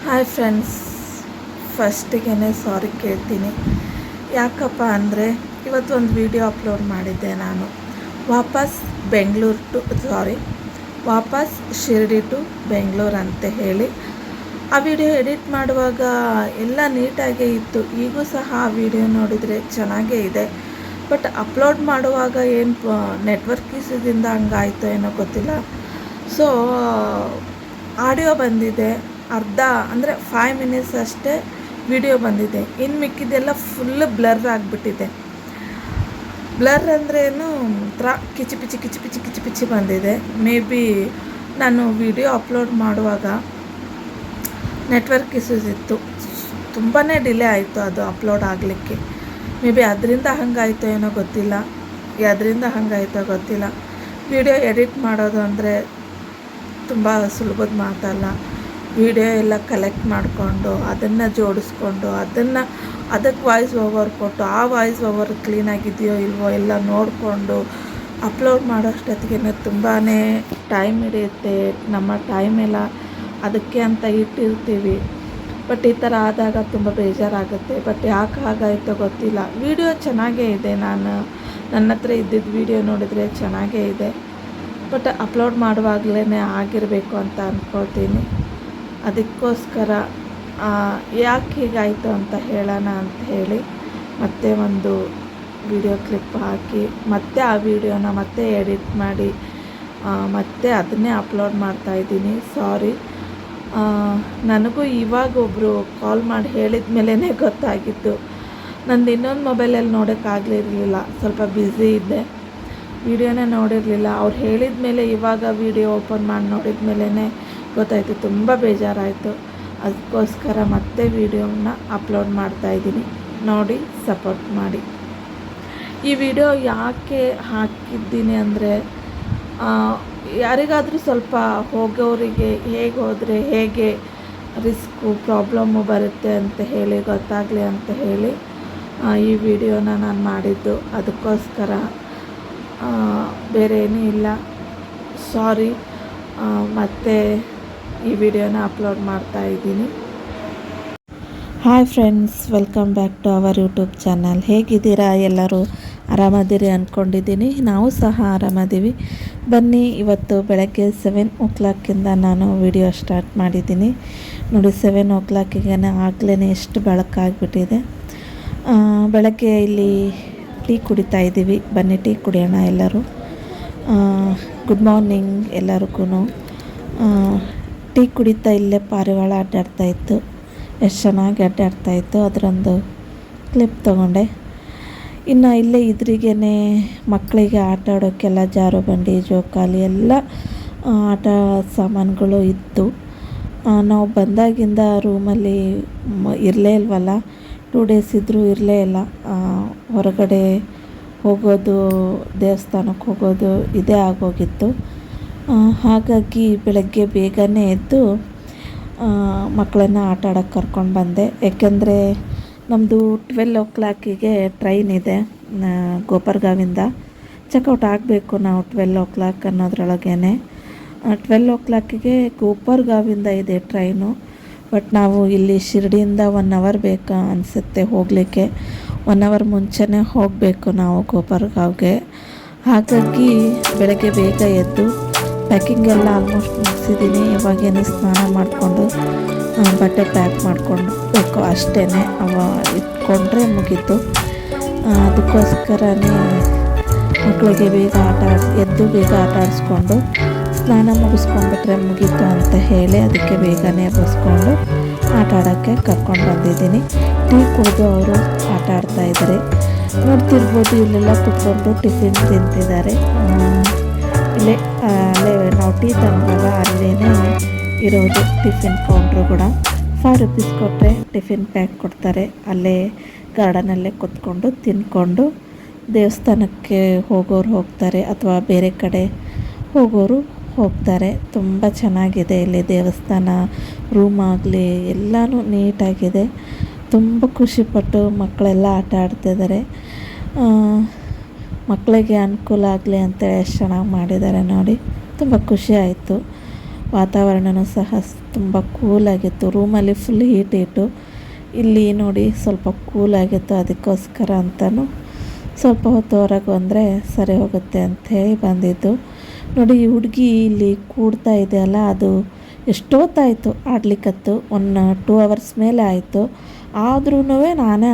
Hi friends, ಫಸ್ಟಿಗೆ ಸಾರಿ ಕೇಳ್ತೀನಿ. ಯಾಕಪ್ಪ ಅಂದರೆ ಇವತ್ತು ಒಂದು ವಿಡಿಯೋ ಅಪ್ಲೋಡ್ ಮಾಡಿದ್ದೆ ನಾನು. ವಾಪಸ್ ಶಿರ್ಡಿ ಟು ಬೆಂಗಳೂರು ಅಂತ ಹೇಳಿ. ಆ ವಿಡಿಯೋ ಎಡಿಟ್ ಮಾಡುವಾಗ ಎಲ್ಲ ನೀಟಾಗೇ ಇತ್ತು. ಈಗೂ ಸಹ ಆ ವಿಡಿಯೋ ನೋಡಿದರೆ ಚೆನ್ನಾಗೇ ಇದೆ. ಬಟ್ ಅಪ್ಲೋಡ್ ಮಾಡುವಾಗ ಏನು ನೆಟ್ವರ್ಕ್ ಇಶ್ಯೂದಿಂದ ಹಂಗಾಯಿತೋ ಏನೋ ಗೊತ್ತಿಲ್ಲ. ಸೊ ಆಡಿಯೋ ಬಂದಿದೆ, ಅರ್ಧ ಅಂದರೆ 5 ಮಿನಿಟ್ಸ್ ಅಷ್ಟೇ ವಿಡಿಯೋ ಬಂದಿದೆ. ಇನ್ನು ಮಿಕ್ಕಿದೆಲ್ಲ ಫುಲ್ ಬ್ಲರ್ ಆಗಿಬಿಟ್ಟಿದೆ. ಬ್ಲರ್ ಅಂದ್ರೇನು ಥರ ಕಿಚಿ ಬಂದಿದೆ. ಮೇ ಬಿ ನಾನು ವಿಡಿಯೋ ಅಪ್ಲೋಡ್ ಮಾಡುವಾಗ ನೆಟ್ವರ್ಕ್ ಇಶ್ಯೂಸ್ ಇತ್ತು, ತುಂಬಾ ಡಿಲೇ ಆಯಿತು ಅದು ಅಪ್ಲೋಡ್ ಆಗಲಿಕ್ಕೆ. ಮೇ ಬಿ ಅದರಿಂದ ಹಂಗಾಯಿತೋ ಏನೋ ಗೊತ್ತಿಲ್ಲ, ಗೊತ್ತಿಲ್ಲ. ವಿಡಿಯೋ ಎಡಿಟ್ ಮಾಡೋದು ಅಂದರೆ ತುಂಬ ಸುಲಭದ ಮಾತಲ್ಲ. ವಿಡಿಯೋ ಎಲ್ಲ ಕಲೆಕ್ಟ್ ಮಾಡಿಕೊಂಡು ಅದನ್ನು ಜೋಡಿಸ್ಕೊಂಡು ಅದಕ್ಕೆ ವಾಯ್ಸ್ ಓವರ್ ಕೊಟ್ಟು ಆ ವಾಯ್ಸ್ ಓವರ್ ಕ್ಲೀನಾಗಿದೆಯೋ ಇಲ್ವೋ ಎಲ್ಲ ನೋಡಿಕೊಂಡು ಅಪ್ಲೋಡ್ ಮಾಡೋಷ್ಟೊತ್ತಿಗೆ ತುಂಬಾ ಟೈಮ್ ಹಿಡಿಯುತ್ತೆ. ನಮ್ಮ ಟೈಮೆಲ್ಲ ಅದಕ್ಕೆ ಅಂತ ಇಟ್ಟಿರ್ತೀವಿ. ಬಟ್ ಈ ಥರ ಆದಾಗ ತುಂಬ ಬೇಜಾರಾಗುತ್ತೆ. ಬಟ್ ಯಾಕೆ ಹಾಗಾಯಿತೋ ಗೊತ್ತಿಲ್ಲ. ವಿಡಿಯೋ ಚೆನ್ನಾಗೇ ಇದೆ, ನನ್ನ ಹತ್ರ ಇದ್ದಿದ್ದ ವಿಡಿಯೋ ನೋಡಿದರೆ ಚೆನ್ನಾಗೇ ಇದೆ. ಬಟ್ ಅಪ್ಲೋಡ್ ಮಾಡುವಾಗಲೇ ಆಗಿರಬೇಕು ಅಂತ ಅಂದ್ಕೊಳ್ತೀನಿ. ಅದಕ್ಕೋಸ್ಕರ ಯಾಕೆ ಹೀಗಾಯಿತು ಅಂತ ಹೇಳೋಣ ಅಂತ ಹೇಳಿ ಮತ್ತೆ ಒಂದು ವಿಡಿಯೋ ಕ್ಲಿಪ್ ಹಾಕಿ ಮತ್ತೆ ಆ ವಿಡಿಯೋನ ಮತ್ತೆ ಎಡಿಟ್ ಮಾಡಿ ಮತ್ತೆ ಅದನ್ನೇ ಅಪ್ಲೋಡ್ ಮಾಡ್ತಾಯಿದ್ದೀನಿ. ಸಾರಿ. ನನಗೂ ಇವಾಗ ಒಬ್ಬರು ಕಾಲ್ ಮಾಡಿ ಹೇಳಿದ ಮೇಲೇ ಗೊತ್ತಾಗಿದ್ದು. ನಂದು ಇನ್ನೊಂದು ಮೊಬೈಲಲ್ಲಿ ನೋಡೋಕ್ಕಾಗಲಿರಲಿಲ್ಲ, ಸ್ವಲ್ಪ ಬ್ಯುಸಿ ಇದ್ದೆ, ವಿಡಿಯೋನೇ ನೋಡಿರಲಿಲ್ಲ. ಅವ್ರು ಹೇಳಿದ ಮೇಲೆ ಇವಾಗ ವಿಡಿಯೋ ಓಪನ್ ಮಾಡಿ ನೋಡಿದ ಮೇಲೇ ಗೊತ್ತಾಯಿತು. ತುಂಬ ಬೇಜಾರಾಯಿತು. ಅದಕ್ಕೋಸ್ಕರ ಮತ್ತೆ ವಿಡಿಯೋನ ಅಪ್ಲೋಡ್ ಮಾಡ್ತಾಯಿದ್ದೀನಿ. ನೋಡಿ, ಸಪೋರ್ಟ್ ಮಾಡಿ. ಈ ವಿಡಿಯೋ ಯಾಕೆ ಹಾಕಿದ್ದೀನಿ ಅಂದರೆ ಯಾರಿಗಾದರೂ ಸ್ವಲ್ಪ ಹೋಗೋರಿಗೆ ಹೇಗೆ ಹೋದರೆ ಹೇಗೆ ಪ್ರಾಬ್ಲಮ್ಮು ಬರುತ್ತೆ ಅಂತ ಹೇಳಿ ಗೊತ್ತಾಗಲಿ ಅಂತ ಹೇಳಿ ಈ ವಿಡಿಯೋನ ನಾನು ಮಾಡಿದ್ದು. ಅದಕ್ಕೋಸ್ಕರ ಬೇರೆ ಏನೂ ಇಲ್ಲ. ಸಾರಿ. ಮತ್ತು ಈ ವಿಡಿಯೋನ ಅಪ್ಲೋಡ್ ಮಾಡ್ತಾಯಿದ್ದೀನಿ. Hi friends, welcome back to our YouTube channel. ಹೇಗಿದ್ದೀರಾ? ಎಲ್ಲರೂ ಆರಾಮದಿರಿ ಅಂದ್ಕೊಂಡಿದ್ದೀನಿ. ನಾವು ಸಹ ಆರಾಮದ್ದೀವಿ. ಬನ್ನಿ, ಇವತ್ತು ಬೆಳಗ್ಗೆ 7 o'clock ನಾನು ವಿಡಿಯೋ ಸ್ಟಾರ್ಟ್ ಮಾಡಿದ್ದೀನಿ. ನೋಡಿ, 7 o'clock ಆಗಲೇ ಎಷ್ಟು ಬೆಳಕಾಗಿಬಿಟ್ಟಿದೆ. ಬೆಳಗ್ಗೆ ಇಲ್ಲಿ ಟೀ ಕುಡಿತಾ ಇದ್ದೀವಿ. ಬನ್ನಿ ಟೀ ಕುಡಿಯೋಣ ಎಲ್ಲರೂ. ಗುಡ್ ಮಾರ್ನಿಂಗ್ ಎಲ್ಲರಿಗೂ. ಟೀ ಕುಡಿತಾ ಇಲ್ಲೇ ಪಾರಿವಾಳ ಅಡ್ಡಾಡ್ತಾಯಿತ್ತು. ಎಷ್ಟು ಚೆನ್ನಾಗಿ ಅಡ್ಡಾಡ್ತಾಯಿತ್ತು, ಅದರೊಂದು ಕ್ಲಿಪ್ ತೊಗೊಂಡೆ. ಇನ್ನು ಇಲ್ಲೇ ಇದ್ರಿಗೇ ಮಕ್ಕಳಿಗೆ ಆಟ ಆಡೋಕ್ಕೆಲ್ಲ ಜಾರು ಬಂಡಿ, ಜೋಕಾಲಿ ಎಲ್ಲ ಆಟ ಸಾಮಾನುಗಳು ಇತ್ತು. ನಾವು ಬಂದಾಗಿಂದ ರೂಮಲ್ಲಿ ಇರಲೇ ಇಲ್ವಲ್ಲ, 2 days ಇದ್ದರೂ ಇರಲೇ ಇಲ್ಲ. ಹೊರಗಡೆ ಹೋಗೋದು, ದೇವಸ್ಥಾನಕ್ಕೆ ಹೋಗೋದು ಇದೇ ಆಗೋಗಿತ್ತು. ಹಾಗಾಗಿ ಬೆಳಗ್ಗೆ ಬೇಗನೆ ಎದ್ದು ಮಕ್ಕಳನ್ನು ಆಟ ಆಡೋಕ್ಕೆ ಕರ್ಕೊಂಡು ಬಂದೆ. ಏಕೆಂದರೆ ನಮ್ಮದು 12 o'clock ಟ್ರೈನ್ ಇದೆ ಗೋಪರ್ಗಾವಿಂದ. ಚೆಕ್ಔಟ್ ಆಗಬೇಕು ನಾವು 12 o'clock ಅನ್ನೋದ್ರೊಳಗೇ. 12 o'clock ಗೋಪರ್ಗಾವಿಂದ ಇದೆ ಟ್ರೈನು. ಬಟ್ ನಾವು ಇಲ್ಲಿ ಶಿರ್ಡಿಯಿಂದ 1 hour ಬೇಕಾ ಅನಿಸುತ್ತೆ ಹೋಗಲಿಕ್ಕೆ. 1 hour ಮುಂಚೆನೇ ಹೋಗಬೇಕು ನಾವು ಗೋಪರ್ಗಾವ್ಗೆ. ಹಾಗಾಗಿ ಬೆಳಗ್ಗೆ ಬೇಗ ಎದ್ದು ಪ್ಯಾಕಿಂಗ್ ಎಲ್ಲ ಆಲ್ಮೋಸ್ಟ್ ಮುಗಿಸಿದ್ದೀನಿ. ಇವಾಗೇನು ಸ್ನಾನ ಮಾಡಿಕೊಂಡು ಬಟ್ಟೆ ಪ್ಯಾಕ್ ಮಾಡ್ಕೊಂಡು ಅಷ್ಟೇ ಇಟ್ಕೊಂಡ್ರೆ ಮುಗೀತು. ಅದಕ್ಕೋಸ್ಕರನೇ ಮಕ್ಕಳಿಗೆ ಬೇಗ ಬೇಗ ಆಟ ಆಡಿಸ್ಕೊಂಡು ಸ್ನಾನ ಮುಗಿಸ್ಕೊಂಡ್ಬಿಟ್ರೆ ಮುಗೀತು ಅಂತ ಹೇಳಿ ಅದಕ್ಕೆ ಬೇಗನೆ ಬಸ್ಕೊಂಡು ಆಟ ಆಡೋಕ್ಕೆ ಕರ್ಕೊಂಡು ಬಂದಿದ್ದೀನಿ. ಟೀ ಕುಡಿದು ಅವರು ಆಟ ಆಡ್ತಾಯಿದ್ದಾರೆ. ನೋಡ್ತಿರ್ಬೋದು, ಇಲ್ಲೆಲ್ಲ ಕುತ್ಕೊಂಡು ಟಿಫಿನ್ ತಿಂತಿದ್ದಾರೆ. ಅಲ್ಲೇ ನಾವು ಟೀ ತಂದಾಗ ಅಲ್ಲೇ ಇರೋದು ಟಿಫಿನ್ ಕೌಂಟ್ರು ಕೂಡ. 5 rupees ಕೊಟ್ಟರೆ ಟಿಫಿನ್ ಪ್ಯಾಕ್ ಕೊಡ್ತಾರೆ. ಅಲ್ಲೇ ಗಾರ್ಡನಲ್ಲೇ ಕೂತ್ಕೊಂಡು ತಿಂದ್ಕೊಂಡು ದೇವಸ್ಥಾನಕ್ಕೆ ಹೋಗೋರು ಹೋಗ್ತಾರೆ, ಅಥವಾ ಬೇರೆ ಕಡೆ ಹೋಗೋರು ಹೋಗ್ತಾರೆ. ತುಂಬ ಚೆನ್ನಾಗಿದೆ ಇಲ್ಲಿ ದೇವಸ್ಥಾನ, ರೂಮ್ ಆಗಲಿ ಎಲ್ಲನೂ ನೀಟಾಗಿದೆ. ತುಂಬ ಖುಷಿಪಟ್ಟು ಮಕ್ಕಳೆಲ್ಲ ಆಟ ಆಡ್ತಿದ್ದಾರೆ. ಮಕ್ಕಳಿಗೆ ಅನುಕೂಲ ಆಗಲಿ ಅಂತೇಳಿ ಎಷ್ಟು ಚೆನ್ನಾಗಿ ಮಾಡಿದ್ದಾರೆ ನೋಡಿ. ತುಂಬ ಖುಷಿ ಆಯಿತು. ವಾತಾವರಣವೂ ಸಹ ತುಂಬ ಕೂಲಾಗಿತ್ತು. ರೂಮಲ್ಲಿ ಫುಲ್ ಹೀಟ್. ಇಲ್ಲಿ ನೋಡಿ ಸ್ವಲ್ಪ ಕೂಲಾಗಿತ್ತು, ಅದಕ್ಕೋಸ್ಕರ ಅಂತಲೂ ಸ್ವಲ್ಪ ಹೊತ್ತು ಹೊರಗೆ ಬಂದರೆ ಸರಿ ಹೋಗುತ್ತೆ ಅಂಥೇಳಿ ಬಂದಿದ್ದು. ನೋಡಿ ಈ ಹುಡುಗಿ ಇಲ್ಲಿ ಕೂಡ್ತಾ ಇದೆಯಲ್ಲ, ಅದು ಎಷ್ಟೊತ್ತಾಯಿತು ಆಡ್ಲಿಕ್ಕತ್ತು, 2 ಅವರ್ಸ್ ಮೇಲೆ ಆಯಿತು. ಆದ್ರೂ ನಾನೇ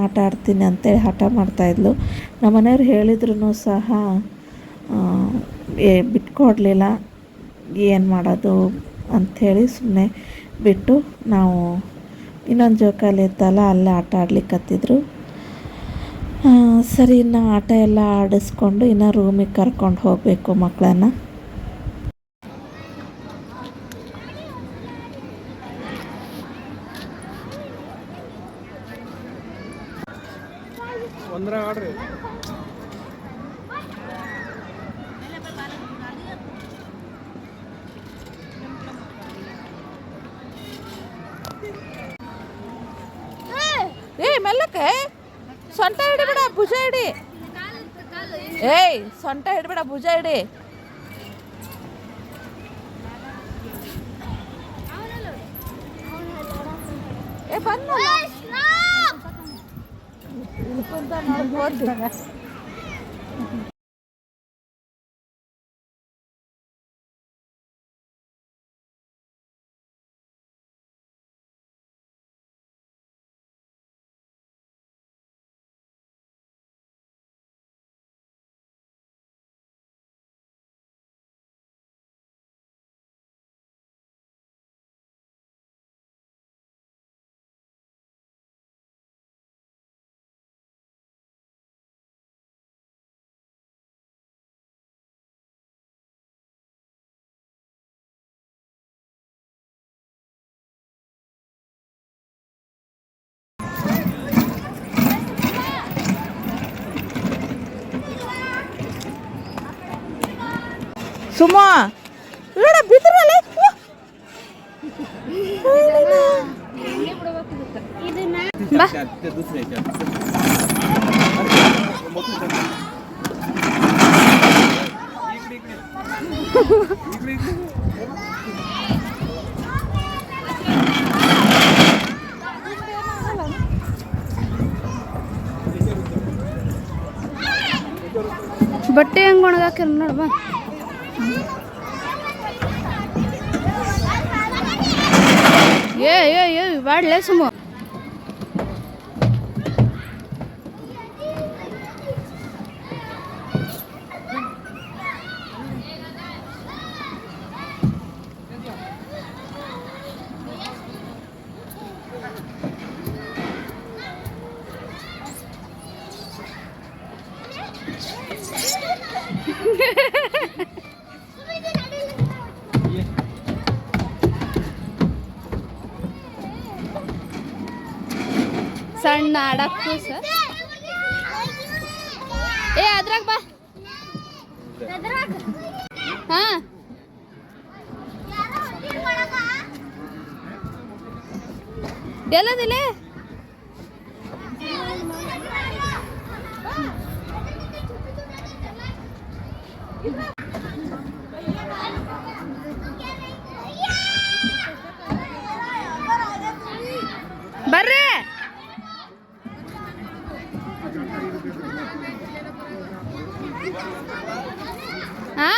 ಆಟ ಆಡ್ತೀನಿ ಅಂತೇಳಿ ಹಠ ಮಾಡ್ತಾಯಿದ್ಲು. ನಮ್ಮ ಮನೆಯವ್ರು ಹೇಳಿದ್ರು ಸಹ ಬಿಟ್ಕೊಡ್ಲಿಲ್ಲ. ಏನು ಮಾಡೋದು ಅಂಥೇಳಿ ಸುಮ್ಮನೆ ಬಿಟ್ಟು ನಾವು ಇನ್ನೊಂದು ಜೋಕಾಲಿ ಇತ್ತಲ್ಲ ಅಲ್ಲೇ ಆಟ ಆಡ್ಲಿಕ್ಕತ್ತಿದ್ರು. ಸರಿ, ಇನ್ನು ಆಟ ಎಲ್ಲ ಆಡಿಸ್ಕೊಂಡು ಇನ್ನು ರೂಮಿಗೆ ಕರ್ಕೊಂಡು ಹೋಗಬೇಕು ಮಕ್ಕಳನ್ನು. ಮೆಲ್ಲಕ್ಕೆ ಸೊಂಟ ಹಿಡಿಬೇಡ, ಭುಜ ಹಿಡಿ. ಸೊಂಟ ಹಿಡಿಬೇಡ, ಭುಜ ಹಿಡಿ. ಬಂದ ಸುಮ್ಮ ಬೇಡ, ಬಿದ್ರಲ್ಲ. ಬಟ್ಟೆ ಹೆಂಗೆ ಒಣಗಾಕ್ಯಾರ ನೋಡ್ಬಾ. ಬಾಡ್ಲೆ ಸುಮ್ಮ. ಸಣ್ಣ ಆಡಕ್ಕೂ ಸರ್ ಅದ್ರಾಗ ಬಾ. ಹಾ ಎಲ್ಲದಿಲ್ಲ ಬರ್ರಿ. ಹಾ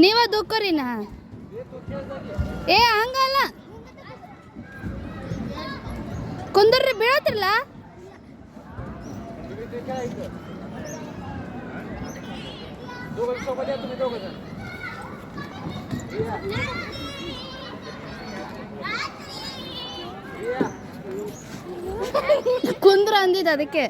ನೀವ ದುಃಖರಿನ ಹಂಗಲ್ಲ ಕುಂದರ್ರಿ, ಬೀಳತ್ತಿರಲ್ಲ. ಕುಂದ್ರ ಅಂದಿದ್ದು ಅದಕ್ಕೆ.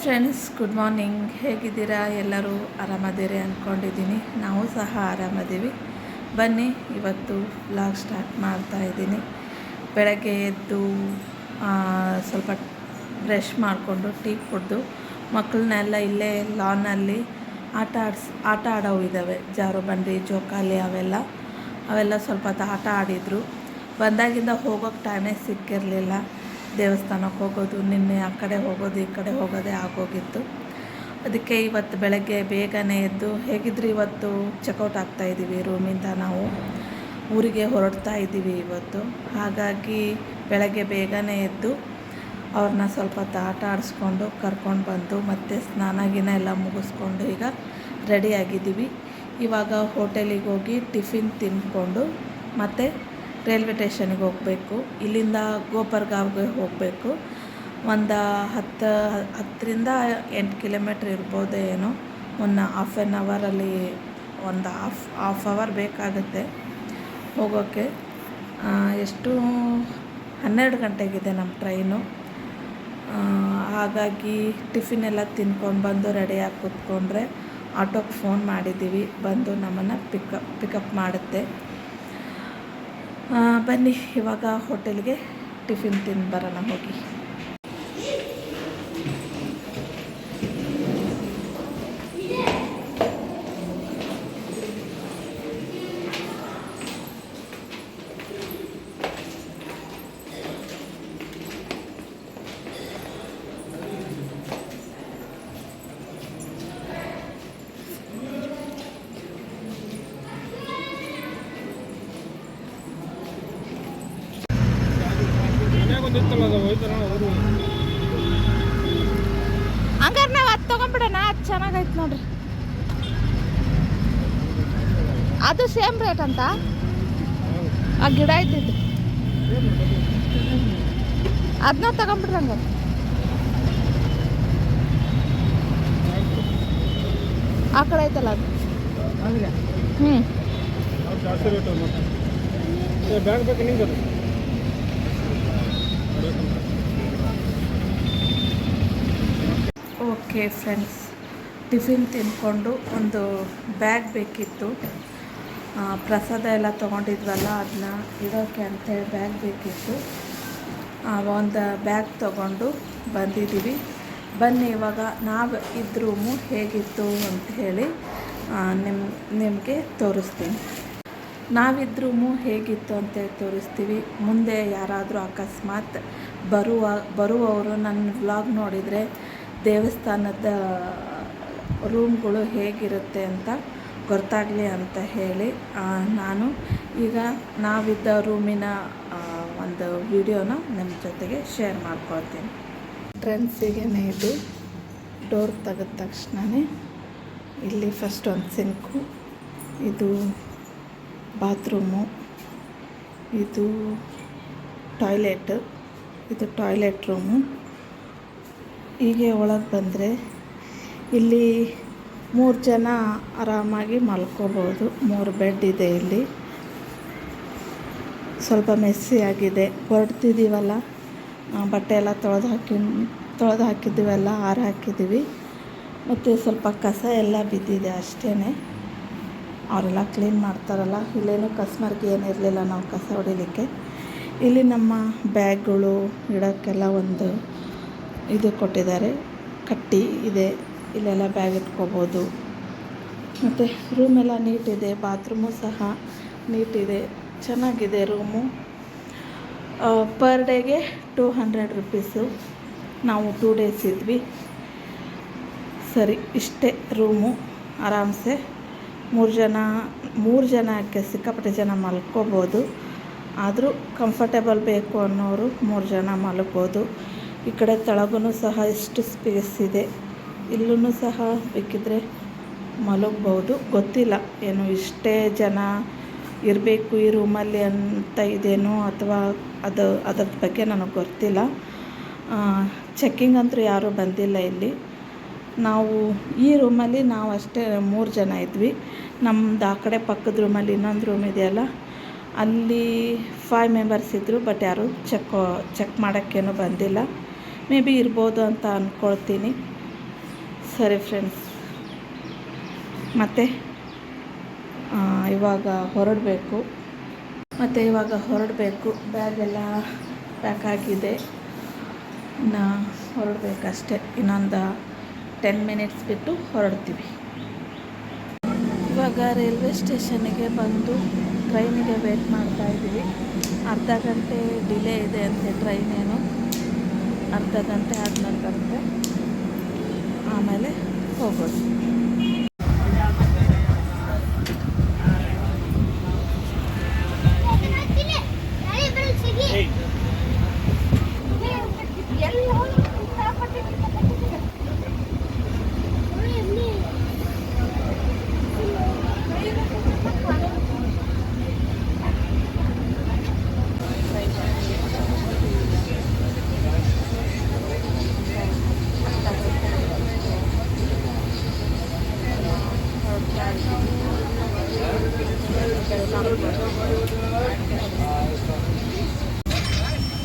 Friends, good morning. ಹೇಗಿದ್ದೀರಾ? ಎಲ್ಲರೂ ಆರಾಮದಿರಿ ಅಂದ್ಕೊಂಡಿದ್ದೀನಿ. ನಾವು ಸಹ ಆರಾಮದ್ದೀವಿ. ಬನ್ನಿ, ಇವತ್ತು ವ್ಲಾಗ್ ಸ್ಟಾರ್ಟ್ ಮಾಡ್ತಾ ಇದ್ದೀನಿ. ಬೆಳಗ್ಗೆ ಎದ್ದು ಸ್ವಲ್ಪ ಬ್ರಷ್ ಮಾಡಿಕೊಂಡು ಟೀ ಕುಡಿದು ಮಕ್ಕಳನ್ನೆಲ್ಲ ಇಲ್ಲೇ ಲಾನಲ್ಲಿ ಆಟ ಆಡೋವು ಇದ್ದಾವೆ. ಜಾರು ಬಂಡಿ, ಜೋಕಾಲಿ ಅವೆಲ್ಲ ಸ್ವಲ್ಪ ಹೊತ್ತು ಆಟ ಆಡಿದರು. ಬಂದಾಗಿಂದ ಹೋಗೋಕ್ಕೆ ಟೈಮೇ ಸಿಕ್ಕಿರಲಿಲ್ಲ. ದೇವಸ್ಥಾನಕ್ಕೆ ಹೋಗೋದು, ನಿನ್ನೆ ಆ ಕಡೆ ಹೋಗೋದು, ಈ ಕಡೆ ಹೋಗೋದೇ ಆಗೋಗಿತ್ತು. ಅದಕ್ಕೆ ಇವತ್ತು ಬೆಳಗ್ಗೆ ಬೇಗನೆ ಎದ್ದು, ಹೇಗಿದ್ರು ಇವತ್ತು ಚೆಕ್ಔಟ್ ಆಗ್ತಾಯಿದ್ದೀವಿ ರೂಮಿಂದ. ನಾವು ಊರಿಗೆ ಹೊರಡ್ತಾ ಇದ್ದೀವಿ ಇವತ್ತು. ಹಾಗಾಗಿ ಬೆಳಗ್ಗೆ ಬೇಗನೆ ಎದ್ದು ಅವ್ರನ್ನ ಸ್ವಲ್ಪ ಹೊತ್ತು ಆಟ ಆಡಿಸ್ಕೊಂಡು ಕರ್ಕೊಂಡು ಬಂದು ಮತ್ತೆ ಸ್ನಾನ ಎಲ್ಲ ಮುಗಿಸ್ಕೊಂಡು ಈಗ ರೆಡಿಯಾಗಿದ್ದೀವಿ. ಇವಾಗ ಹೋಟೆಲಿಗೆ ಹೋಗಿ ಟಿಫಿನ್ ತಿಂದ್ಕೊಂಡು ಮತ್ತು ರೈಲ್ವೆ ಸ್ಟೇಷನಿಗೆ ಹೋಗಬೇಕು. ಇಲ್ಲಿಂದ ಗೋಪರ್ಗಾವ್ಗೆ ಹೋಗಬೇಕು. ಒಂದು 10ರಿಂದ 8 ಕಿಲೋಮೀಟ್ರ್ ಇರ್ಬೋದು ಏನೋ. ಒಂದು ಹಾಫ್ ಆನ್ ಅವರಲ್ಲಿ ಒಂದು ಹಾಫ್ ಅವರ್ ಬೇಕಾಗುತ್ತೆ ಹೋಗೋಕ್ಕೆ. ಎಷ್ಟು 12 ಗಂಟೆಗಿದೆ ನಮ್ಮ ಟ್ರೈನು. ಹಾಗಾಗಿ ಟಿಫಿನ್ ಎಲ್ಲ ತಿನ್ಕೊಂಡು ಬಂದು ರೆಡಿಯಾಗಿ ಕೂತ್ಕೊಂಡ್ರೆ ಆಟೋಗೆ ಫೋನ್ ಮಾಡಿದ್ದೀವಿ, ಬಂದು ನಮ್ಮನ್ನು ಪಿಕಪ್ ಮಾಡುತ್ತೆ. ಬನ್ನಿ ಇವಾಗ ಹೋಟೆಲ್ಗೆ ಟಿಫಿನ್ ತಿಂದು ಬರೋಣ ಹೋಗಿ. ಹಂಗಾರೆ ನಾವು ಅದು ತೊಗೊಂಡ್ಬಿಡೋಣ. ಅದು ಚೆನ್ನಾಗೈತೆ ನೋಡ್ರಿ. ಅದು ಸೇಮ್ ರೇಟ್ ಅಂತ ಆ ಗಿಡ ಇದ್ದಿದ್ದು ಅದನ್ನ ತಗೊಂಡ್ಬಿಡ್ರಿ. ಹಂಗಾರೆ ಆ ಕಡೆ ಐತಲ್ಲ ಅದು. ಓಕೆ ಫ್ರೆಂಡ್ಸ್, ಟಿಫಿನ್ ತಿಂದ್ಕೊಂಡು ಒಂದು ಬ್ಯಾಗ್ ಬೇಕಿತ್ತು. ಪ್ರಸಾದ ಎಲ್ಲ ತೊಗೊಂಡಿದ್ವಲ್ಲ, ಅದನ್ನ ಇಡೋಕ್ಕೆ ಅಂತೇಳಿ ಬ್ಯಾಗ್ ಬೇಕಿತ್ತು. ಒಂದು ಬ್ಯಾಗ್ ತೊಗೊಂಡು ಬಂದಿದ್ದೀವಿ. ಬನ್ನಿ ಇವಾಗ ನಾವು ಇದ್ದ ರೂಮು ಹೇಗಿತ್ತು ಅಂತ ಹೇಳಿ ನಿಮಗೆ ತೋರಿಸ್ತೀನಿ. ನಾವಿದ್ದ ರೂಮು ಹೇಗಿತ್ತು ಅಂತೇಳಿ ತೋರಿಸ್ತೀವಿ. ಮುಂದೆ ಯಾರಾದರೂ ಅಕಸ್ಮಾತ್ ಬರುವವರು ನನ್ನ ವ್ಲಾಗ್ ನೋಡಿದರೆ ದೇವಸ್ಥಾನದ ರೂಮ್ಗಳು ಹೇಗಿರುತ್ತೆ ಅಂತ ಗೊತ್ತಾಗಲಿ ಅಂತ ಹೇಳಿ ನಾನು ಈಗ ನಾವಿದ್ದ ರೂಮಿನ ಒಂದು ವಿಡಿಯೋನ ನಿಮ್ಮ ಜೊತೆಗೆ ಶೇರ್ ಮಾಡ್ಕೊಳ್ತೀನಿ. ಟ್ರೆನ್ಸಿಗೆ ಇದು ಡೋರ್ ತೆಗೆದ ತಕ್ಷಣವೇ ಇಲ್ಲಿ ಫಸ್ಟ್ ಒಂದು ಸಿಂಕು, ಇದು ಬಾತ್ರೂಮು, ಇದು ಟಾಯ್ಲೆಟ್ ರೂಮು. ಹೀಗೆ ಒಳಗೆ ಬಂದರೆ ಇಲ್ಲಿ 3 ಜನ ಆರಾಮಾಗಿ ಮಲ್ಕೋಬೋದು. 3 ಬೆಡ್ ಇದೆ ಇಲ್ಲಿ. ಸ್ವಲ್ಪ ಮೆಸ್ಸಿ ಆಗಿದೆ. ಹೊರಡ್ತಿದ್ದೀವಲ್ಲ, ಬಟ್ಟೆ ಎಲ್ಲ ತೊಳೆದು ಹಾಕಿದ್ದೀವಲ್ಲ, ಹಾಕಿದ್ದೀವಿ. ಮತ್ತು ಸ್ವಲ್ಪ ಕಸ ಎಲ್ಲ ಬಿದ್ದಿದೆ ಅಷ್ಟೇ. ಅವರೆಲ್ಲ ಕ್ಲೀನ್ ಮಾಡ್ತಾರಲ್ಲ. ಇಲ್ಲೇನು ಕಸ್ಟಮರ್ಗೆ ಏನಿರಲಿಲ್ಲ ನಾವು ಕಸ ಹೊಡಿಲಿಕ್ಕೆ. ಇಲ್ಲಿ ನಮ್ಮ ಬ್ಯಾಗ್ಗಳು ಇಡೋಕ್ಕೆಲ್ಲ ಒಂದು ಇದು ಕೊಟ್ಟಿದ್ದಾರೆ, ಕಟ್ಟಿ ಇದೆ. ಇಲ್ಲೆಲ್ಲ ಬ್ಯಾಗ್ ಇಟ್ಕೋಬೋದು. ಮತ್ತು ರೂಮೆಲ್ಲ ನೀಟಿದೆ. ಬಾತ್ರೂಮು ಸಹ ನೀಟಿದೆ, ಚೆನ್ನಾಗಿದೆ ರೂಮು. ಪರ್ ಡೇಗೆ 200 ರುಪೀಸು. ನಾವು 2 ಡೇಸ್ ಇದ್ವಿ. ಸರಿ, ಇಷ್ಟೇ ರೂಮು. ಆರಾಮ್ಸೆ 3 ಜನಕ್ಕೆ ಸಿಕ್ಕಾಪಟ್ಟೆ ಜನ ಮಲ್ಕೋಬೋದು. ಆದರೂ ಕಂಫರ್ಟೇಬಲ್ ಬೇಕು ಅನ್ನೋರು 3 ಜನ ಮಲ್ಕೋಬೋದು. ಈ ಕಡೆ ತೆಳಗೂ ಸಹ ಎಷ್ಟು ಸ್ಪೇಸ್ ಇದೆ. ಇಲ್ಲೂ ಸಹ ಬೇಕಿದ್ರೆ ಮಲಗ್ಬೋದು. ಗೊತ್ತಿಲ್ಲ ಏನು ಇಷ್ಟೇ ಜನ ಇರಬೇಕು ಈ ರೂಮಲ್ಲಿ ಅಂತ ಇದೇನೋ, ಅಥವಾ ಅದ್ರ ಬಗ್ಗೆ ನನಗೆ ಗೊತ್ತಿಲ್ಲ. ಚೆಕ್ಕಿಂಗ್ ಅಂತೂ ಯಾರೂ ಬಂದಿಲ್ಲ ಇಲ್ಲಿ. ನಾವು ಈ ರೂಮಲ್ಲಿ ನಾವು ಅಷ್ಟೇ 3 ಜನ ಇದ್ವಿ. ನಮ್ಮದು ಆ ಕಡೆ ಪಕ್ಕದ ರೂಮಲ್ಲಿ ಇನ್ನೊಂದು ರೂಮ್ ಇದೆಯಲ್ಲ, ಅಲ್ಲಿ 5 ಮೆಂಬರ್ಸ್ ಇದ್ದರು. ಬಟ್ ಯಾರೂ ಚೆಕ್ ಮಾಡೋಕ್ಕೇನು ಬಂದಿಲ್ಲ. ಮೇ ಬಿ ಇರ್ಬೋದು ಅಂತ ಅಂದ್ಕೊಳ್ತೀನಿ. ಸರಿ ಫ್ರೆಂಡ್ಸ್, ಮತ್ತು ಇವಾಗ ಹೊರಡಬೇಕು. ಬ್ಯಾಗೆಲ್ಲ ಪ್ಯಾಕ್ ಆಗಿದೆ. ಇನ್ನು ಹೊರಡಬೇಕಷ್ಟೆ. ಇನ್ನೊಂದು 10 ಮಿನಿಟ್ಸ್ ಬಿಟ್ಟು ಹೊರಡ್ತೀವಿ. ಇವಾಗ ರೈಲ್ವೆ ಸ್ಟೇಷನ್ನಿಗೆ ಬಂದು ಟ್ರೈನಿಗೆ ವೇಟ್ ಮಾಡ್ತಾಯಿದ್ದೀವಿ. ಅರ್ಧ ಗಂಟೆ ಡಿಲೇ ಇದೆ ಅಂತೆ ಟ್ರೈನೇನು. ಅರ್ಧ ಗಂಟೆ ಆದಮೇಲೆ ಬರುತ್ತೆ, ಆಮೇಲೆ ಹೋಗೋದು.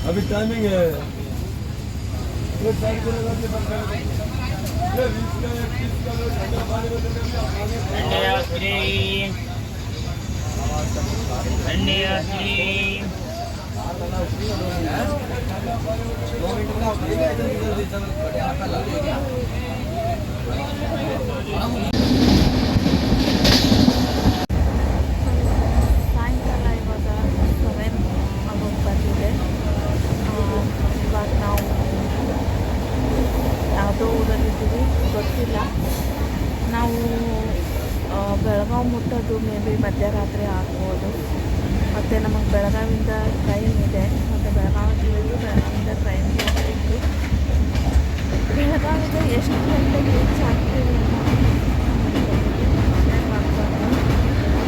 अभी टाइमिंग है। ಸಾಯಂಕಾಲ ಇವಾಗ 7 ಆಗೋಗಿ ಬಂದಿದೆ. ಇವಾಗ ನಾವು ಯಾವುದೋ ಊರಲ್ಲಿದ್ದೀವಿ, ಗೊತ್ತಿಲ್ಲ. ನಾವು ಬೆಳಗಾವಿ ಮುಟ್ಟೋದು ಮೇ ಬಿ ಮಧ್ಯರಾತ್ರಿ ಆಗ್ಬೋದು. ಮತ್ತು ನಮಗೆ ಬೆಳಗಾವಿಂದ ಟ್ರೈನ್ ಇದೆ. ಮತ್ತು ಬೆಳಗಾವಿಯಿಂದ ಟ್ರೈನ್ಗೆ ಹೋಗಬೇಕು. ಬೆಳಗಾವಿಂದ ಎಷ್ಟು ಗಂಟೆಗೆ ರೀಚ್ ಆಗ್ತೀವಿ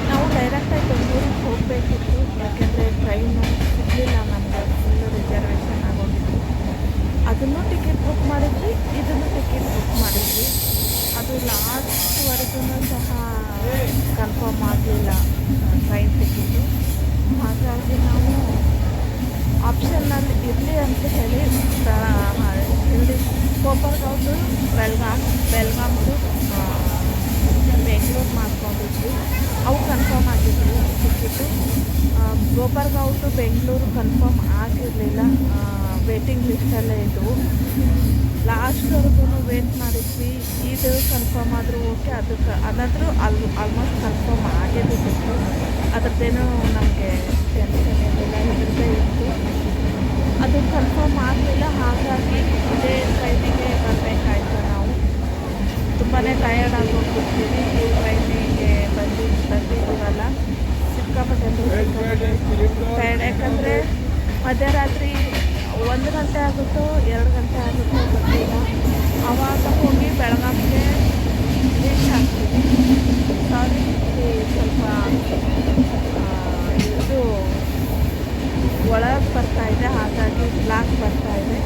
ನಾವು ಡೈರೆಕ್ಟಾಗಿ ಬೆಂಗಳೂರಿಗೆ ಹೋಗಬೇಕಿತ್ತು. ಯಾಕೆಂದರೆ ಟ್ರೈನು ಸಿಗಲಿಲ್ಲ ನಮಗೆ, ಫುಲ್ಲು ರಿಸರ್ವೇಷನ್ ಆಗೋಗಿತ್ತು. ಅದನ್ನು ಟಿಕೆಟ್ ಬುಕ್ ಮಾಡಿದ್ವಿ, ಇದನ್ನು ಟಿಕೆಟ್ ಬುಕ್ ಮಾಡಿದ್ವಿ. ಅದು ಲಾಸ್ಟ್ವರೆಗೂ ಸಹ ಕನ್ಫರ್ಮ್ ಆಗಲಿಲ್ಲ ಟ್ರೈನ್ ಟಿಕೆಟು. ಹಾಗಾಗಿ ನಾವು ಆಪ್ಷನ್ನಲ್ಲಿ ಇರಲಿ ಅಂತ ಹೇಳಿ ಇಲ್ಲಿ ಗೋಪರ್ಗಾವ್ದು ಬೆಳಗಾಂದು ಬೆಂಗಳೂರು ಮಾಡ್ಕೊಂಡಿದ್ವಿ. ಅವು ಕನ್ಫರ್ಮ್ ಆಗಿದ್ವಿ ಟಿಕೆಟು. ಗೋಪರ್ಗಾವ್ದು ಬೆಂಗಳೂರು ಕನ್ಫರ್ಮ್ ಆಗಿರಲಿಲ್ಲ, ವೇಟಿಂಗ್ ಲಿಸ್ಟಲ್ಲೇ ಇದ್ದವು. ಲಾಸ್ಟ್ವರೆಗೂ ವೇಟ್ ಮಾಡಿದ್ವಿ. ಇದು ಕನ್ಫರ್ಮ್ ಆದರೂ ಓಕೆ, ಅದಾದರೂ ಆಲ್ಮೋಸ್ಟ್ ಕನ್ಫರ್ಮ್ ಆಗಿದ್ದಿತ್ತು. ಅದ್ರದ್ದೇನೂ ನಮಗೆ ಟೆನ್ಷನ್ ಇರಲಿಲ್ಲ, ಇದ್ರದ್ದೇ ಇತ್ತು. ಅದು ಕನ್ಫರ್ಮ್ ಆಗಲಿಲ್ಲ. ಹಾಗಾಗಿ ಇದೇ ಟ್ರೈನಿಗೆ ಬರಬೇಕಾಯ್ತು. ನಾವು ತುಂಬಾ ಟಯರ್ಡ್ ಆಗೋಗ್ಬಿಡ್ತೀವಿ ಈ ಟ್ರೈನಿಗೆ ಬಂದಿದ್ದೀವಲ್ಲ. ಸಿಕ್ಕಾಪಟ್ಟೆ ಟಯರ್ಡ್. ಯಾಕಂದರೆ ಮಧ್ಯರಾತ್ರಿ 1 ಗಂಟೆ ಆಗುತ್ತೋ 2 ಗಂಟೆ ಆಗುತ್ತೋ ಗೊತ್ತಿಲ್ಲ. ಆವಾಗ ಹೋಗಿ ಬೆಳಗಾವಿಗೆ ರೀಚ್ ಆಗ್ತೀವಿ. ಸಾರಿ, ಸ್ವಲ್ಪ ಇದು ಒಳಗೆ ಬರ್ತಾಯಿದೆ, ಹಾಗಾಗಿ ಬ್ಲಾಕ್ ಬರ್ತಾಯಿದೆ.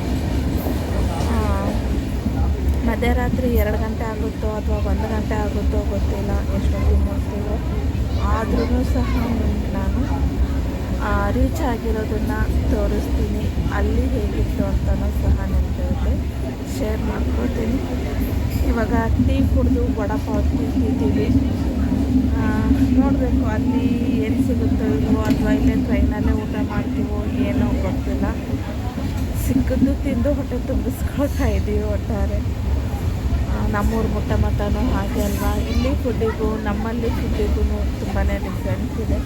ಮಧ್ಯರಾತ್ರಿ 2 ಗಂಟೆ ಆಗುತ್ತೋ ಅಥವಾ 1 ಗಂಟೆ ಆಗುತ್ತೋ ಗೊತ್ತಿಲ್ಲ, ಎಷ್ಟೊತ್ತಿಗೆ ನೋಡ್ತೀವೋ. ಆದ್ರೂ ಸಹ ನಾನು ರೀಚ್ ಆಗಿರೋದನ್ನು ತೋರಿಸ್ತೀನಿ. ಅಲ್ಲಿ ಹೇಗಿತ್ತು ಅಂತಲೂ ಸಹ ನಿಮ್ಮ ಜೊತೆ ಶೇರ್ ಮಾಡ್ಕೊಳ್ತೀನಿ. ಇವಾಗ ಟೀ ಕುಡಿದು ವಡಾಪಾವ್ ತಿಂತಿದ್ದೀವಿ. ನೋಡಬೇಕು ಅಲ್ಲಿ ಏನು ಸಿಗುತ್ತೋ ಇಲ್ವೋ, ಅಥವಾ ಇಲ್ಲೇ ಟ್ರೈನಲ್ಲೇ ಊಟ ಮಾಡ್ತೀವೋ ಏನೋ ಗೊತ್ತಿಲ್ಲ. ಸಿಕ್ಕದ್ದು ತಿಂದು ಹೊಟ್ಟೆ ತುಂಬಿಸ್ಕೊಳ್ತಾ ಇದ್ದೀವಿ ಒಟ್ಟಾರೆ. ನಮ್ಮೂರ ಮುಟ್ಟಮಟನೂ ಹಾಗೆ ಅಲ್ವಾ. ಇಲ್ಲಿ ಫುಡ್ಡಿಗೂ ನಮ್ಮಲ್ಲಿ ಫುಡ್ಡಿಗೂ ತುಂಬಾ ಡಿಫ್ರೆನ್ಸ್ ಇದೆ.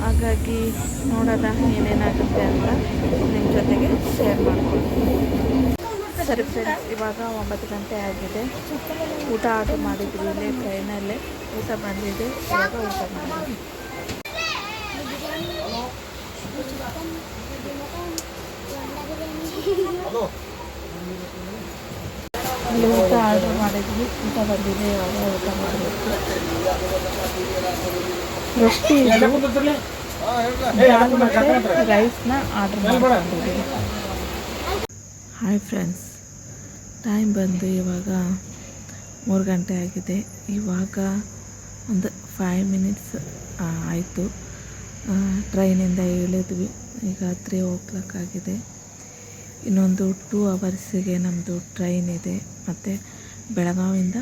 ಹಾಗಾಗಿ ನೋಡೋಣ ಏನೇನಾಗುತ್ತೆ ಅಂತ ನಿಮ್ಮ ಜೊತೆಗೆ ಶೇರ್ ಮಾಡ್ಕೊಳ್ತೀನಿ. ಸರಿ ಫ್ರೆಂಡ್ಸ್, ಇವಾಗ 9 ಗಂಟೆ ಆಗಿದೆ. ಊಟ ಆರ್ಡ್ರ್ ಮಾಡಿದ್ವಿ ಇಲ್ಲೇ ಟ್ರೈನಲ್ಲೇ. ಊಟ ಬಂದಿದೆ, ಇವಾಗ ಊಟ ಮಾಡಿದ್ವಿ. ಇಲ್ಲಿ ಊಟ ಆರ್ಡ್ರ್ ಮಾಡಿದ್ವಿ, ಊಟ ಬಂದಿದೆ, ಇವಾಗ ಊಟ ಮಾಡಬೇಕು. ರೊಟ್ಟಿ ಮತ್ತು ರೈಸ್ನ ಆರ್ಡ್ರ್ ಮಾಡಿಕೊಂಡಿದ್ದೀವಿ. ಹಾಯ್ ಫ್ರೆಂಡ್ಸ್, ಟೈಮ್ ಬಂದು ಇವಾಗ 3 ಗಂಟೆ ಆಗಿದೆ. ಇವಾಗ ಒಂದು 5 ಮಿನಿಟ್ಸ್ ಆಯಿತು ಟ್ರೈನಿಂದ ಇಳಿದ್ವಿ. ಈಗ 3 o'clock ಆಗಿದೆ. ಇನ್ನೊಂದು 2 ಅವರ್ಸಿಗೆ ನಮ್ಮದು ಟ್ರೈನ್ ಇದೆ. ಮತ್ತು ಬೆಳಗಾವಿಂದ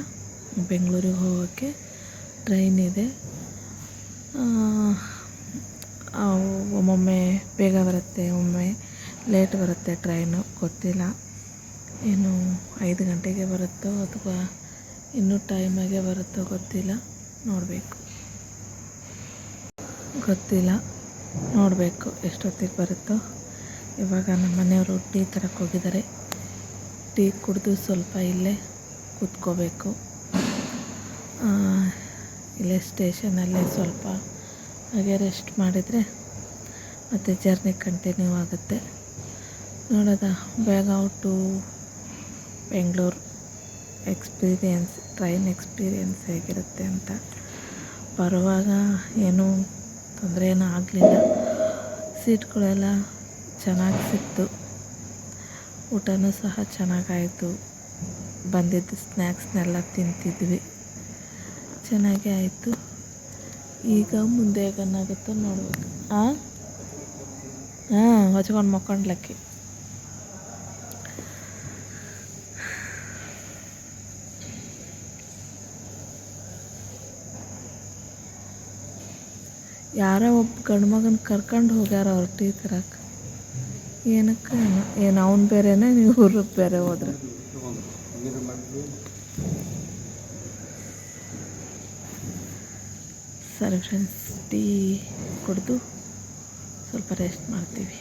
ಬೆಂಗಳೂರಿಗೆ ಹೋಗೋಕ್ಕೆ ಟ್ರೈನ್ ಇದೆ. ಒಮ್ಮೊಮ್ಮೆ ಬೇಗ ಬರುತ್ತೆ, ಒಮ್ಮೆ ಲೇಟ್ ಬರುತ್ತೆ ಟ್ರೈನು, ಗೊತ್ತಿಲ್ಲ. ಏನು 5 ಗಂಟೆಗೆ ಬರುತ್ತೋ ಅಥವಾ ಇನ್ನೂ ಟೈಮಾಗೆ ಬರುತ್ತೋ ಗೊತ್ತಿಲ್ಲ, ನೋಡಬೇಕು ಎಷ್ಟೊತ್ತಿಗೆ ಬರುತ್ತೋ. ಇವಾಗ ನಮ್ಮ ಮನೆಯವರು ಟೀ ತರಕ್ಕೆ ಹೋಗಿದ್ದಾರೆ. ಟೀ ಕುಡಿದು ಸ್ವಲ್ಪ ಇಲ್ಲೇ ಕೂತ್ಕೋಬೇಕು. ಇಲ್ಲೇ ಸ್ಟೇಷನಲ್ಲೇ ಸ್ವಲ್ಪ ಹಾಗೆ ರೆಸ್ಟ್ ಮಾಡಿದರೆ ಮತ್ತು ಜರ್ನಿ ಕಂಟಿನ್ಯೂ ಆಗುತ್ತೆ. ನೋಡೋದ Belagavi to Bengaluru train experience ಹೇಗಿರುತ್ತೆ ಅಂತ. ಬರುವಾಗ ಏನೂ ತೊಂದರೆ ಏನೂ ಆಗಲಿಲ್ಲ. ಸೀಟ್ಗಳೆಲ್ಲ ಚೆನ್ನಾಗಿ ಸಿಕ್ತು, ಊಟನೂ ಸಹ ಚೆನ್ನಾಗಾಯಿತು. ಬಂದಿದ್ದು ಸ್ನ್ಯಾಕ್ಸ್ನೆಲ್ಲ ತಿಂತಿದ್ವಿ, ಚೆನ್ನಾಗೇ ಆಯಿತು. ಈಗ ಮುಂದೆ ಏನಾಗುತ್ತೋ ನೋಡ್ಬೇಕು. ಹೊಚ್ಕೊಂಡು ಮಕ್ಕೊಂಡ್ಲಕ್ಕಿ. ಯಾರೋ ಒಬ್ಬ ಗಂಡು ಮಗನ ಕರ್ಕೊಂಡು ಹೋಗ್ಯಾರ ಅವ್ರು ಟೀ ತರಕ್ಕೆ. ಏನಕ್ಕೆ ಏನು ಅವ್ನು ಬೇರೆನೇ, ನೀವು ಊರಿಗೆ ಬೇರೆ ಹೋದ್ರೆ? ಸರಿ ಫ್ರೆಂಡ್ಸ್, ಟೀ ಕುಡಿದು ಸ್ವಲ್ಪ ರೆಸ್ಟ್ ಮಾಡ್ತೀವಿ.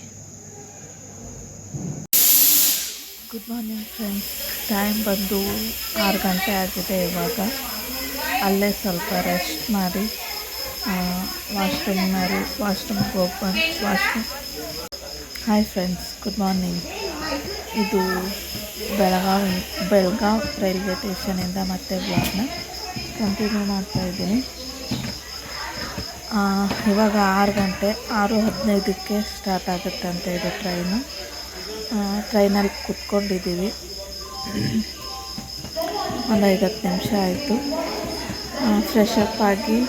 Good morning friends. ಟೈಮ್ ಬಂದು 6 ಗಂಟೆ ಆಗಿದೆ. ಇವಾಗ ಅಲ್ಲೇ ಸ್ವಲ್ಪ ರೆಸ್ಟ್ ಮಾಡಿ ವಾಶ್ರೂಮ್ಗೆ ಹೋಗ್ಬಂದು ಹಾಯ್ ಫ್ರೆಂಡ್ಸ್, ಗುಡ್ ಮಾರ್ನಿಂಗ್. ಇದು ಬೆಳಗಾವಿ ರೈಲ್ವೆ ಸ್ಟೇಷನಿಂದ ಮತ್ತೆ ಬ್ಲಾಗ್ನ ಕಂಟಿನ್ಯೂ ಮಾಡ್ತಾಯಿದ್ದೀನಿ. ಇವಾಗ 6 ಗಂಟೆ 6:15ಕ್ಕೆ ಸ್ಟಾರ್ಟ್ ಆಗುತ್ತೆ ಅಂತ ಇದು ಟ್ರೈನು. ಟ್ರೈನಲ್ಲಿ ಕೂತ್ಕೊಂಡಿದ್ದೀವಿ, ಒಂದು 50 ನಿಮಿಷ ಆಯಿತು. ಫ್ರೆಶ್ ಅಪ್ ಆಗಿ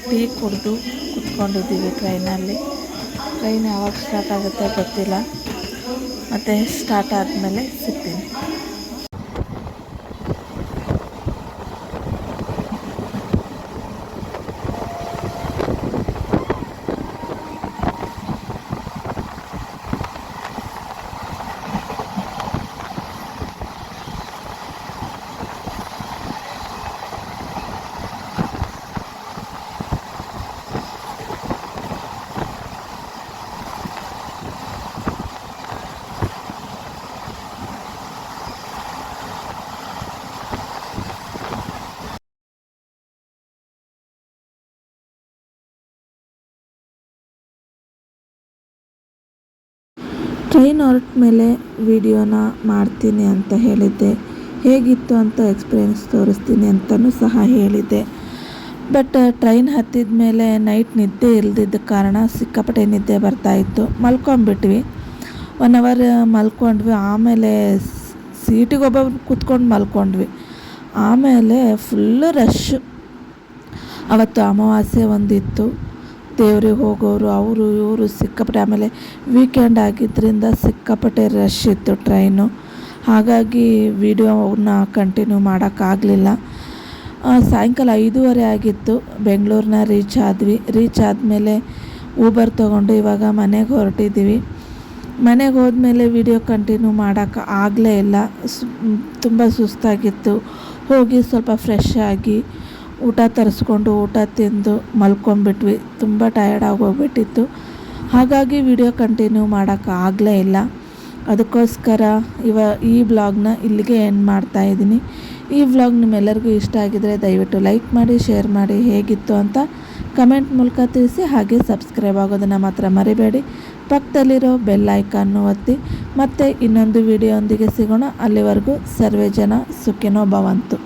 ಟೀ ಕುಡಿದು ಕೂತ್ಕೊಂಡಿದ್ದೀವಿ ಟ್ರೈನಲ್ಲಿ. ಟ್ರೈನ್ ಯಾವಾಗ ಸ್ಟಾರ್ಟ್ ಆಗುತ್ತೆ ಗೊತ್ತಿಲ್ಲ, ಮತ್ತು ಸ್ಟಾರ್ಟ್ ಆದಮೇಲೆ ಸಿಗ್ತೀನಿ. ಟ್ರೈನ್ ಹೊರಟ ಮೇಲೆ ವಿಡಿಯೋನ ಮಾಡ್ತೀನಿ ಅಂತ ಹೇಳಿದ್ದೆ. ಹೇಗಿತ್ತು ಅಂತ ಎಕ್ಸ್ಪೀರಿಯೆನ್ಸ್ ತೋರಿಸ್ತೀನಿ ಅಂತಲೂ ಸಹ ಹೇಳಿದ್ದೆ. ಬಟ್ ಟ್ರೈನ್ ಹತ್ತಿದ ಮೇಲೆ ನೈಟ್ ನಿದ್ದೆ ಇಲ್ದಿದ್ದ ಕಾರಣ ಸಿಕ್ಕಾಪಟ್ಟೆ ನಿದ್ದೆ ಬರ್ತಾಯಿತ್ತು. ಮಲ್ಕೊಂಡ್ಬಿಟ್ವಿ, 1 ಅವರ್ ಮಲ್ಕೊಂಡ್ವಿ. ಆಮೇಲೆ ಸೀಟಿಗೆ ಒಬ್ಬೊಬ್ರು ಕೂತ್ಕೊಂಡು ಮಲ್ಕೊಂಡ್ವಿ. ಆಮೇಲೆ ಫುಲ್ಲು ರಶ್ಶು. ಅವತ್ತು ಅಮಾವಾಸ್ಯೆ ಒಂದಿತ್ತು, ದೇವ್ರಿಗೆ ಹೋಗೋರು ಅವರು ಇವರು ಸಿಕ್ಕಾಪಟ್ಟೆ. ಆಮೇಲೆ ವೀಕೆಂಡ್ ಆಗಿದ್ದರಿಂದ ಸಿಕ್ಕಾಪಟ್ಟೆ ರಶ್ ಇತ್ತು ಟ್ರೈನು. ಹಾಗಾಗಿ ವಿಡಿಯೋನ ಕಂಟಿನ್ಯೂ ಮಾಡೋಕ್ಕಾಗಲಿಲ್ಲ. ಸಾಯಂಕಾಲ 5:30 ಆಗಿತ್ತು. ಬೆಂಗಳೂರನ್ನ ರೀಚ್ ಆದಮೇಲೆ ಊಬರ್ ತೊಗೊಂಡು ಇವಾಗ ಮನೆಗೆ ಹೊರಟಿದ್ದೀವಿ. ಮನೆಗೆ ಹೋದ್ಮೇಲೆ ವಿಡಿಯೋ ಕಂಟಿನ್ಯೂ ಮಾಡೋಕ್ಕೆ ಆಗಲೇ ಇಲ್ಲ, ತುಂಬ ಸುಸ್ತಾಗಿತ್ತು. ಹೋಗಿ ಸ್ವಲ್ಪ ಫ್ರೆಶ್ ಆಗಿ ಊಟ ತರಿಸ್ಕೊಂಡು ಊಟ ತಿಂದು ಮಲ್ಕೊಂಡ್ಬಿಟ್ವಿ. ತುಂಬ ಟಯರ್ಡ್ ಆಗೋಗ್ಬಿಟ್ಟಿತ್ತು. ಹಾಗಾಗಿ ವಿಡಿಯೋ ಕಂಟಿನ್ಯೂ ಮಾಡೋಕ್ಕೆ ಆಗಲೇ ಇಲ್ಲ. ಅದಕ್ಕೋಸ್ಕರ ಈ ವ್ಲಾಗ್ನ ಇಲ್ಲಿಗೆ ಎಂಡ್ ಮಾಡ್ತಾಯಿದ್ದೀನಿ. ಈ ವ್ಲಾಗ್ ನಿಮ್ಮೆಲ್ಲರಿಗೂ ಇಷ್ಟ ಆಗಿದರೆ ದಯವಿಟ್ಟು ಲೈಕ್ ಮಾಡಿ, ಶೇರ್ ಮಾಡಿ, ಹೇಗಿತ್ತು ಅಂತ ಕಮೆಂಟ್ ಮೂಲಕ ತಿಳಿಸಿ. ಹಾಗೆ ಸಬ್ಸ್ಕ್ರೈಬ್ ಆಗೋದನ್ನು ಮಾತ್ರ ಮರಿಬೇಡಿ. ಪಕ್ಕದಲ್ಲಿರೋ ಬೆಲ್ ಐಕಾನ್ನು ಒತ್ತಿ. ಮತ್ತೆ ಇನ್ನೊಂದು ವಿಡಿಯೋ ಒಂದಿಗೆ ಸಿಗೋಣ. ಅಲ್ಲಿವರೆಗೂ ಸರ್ವೇ ಜನ ಸುಖಿನೋ ಭವಂತು.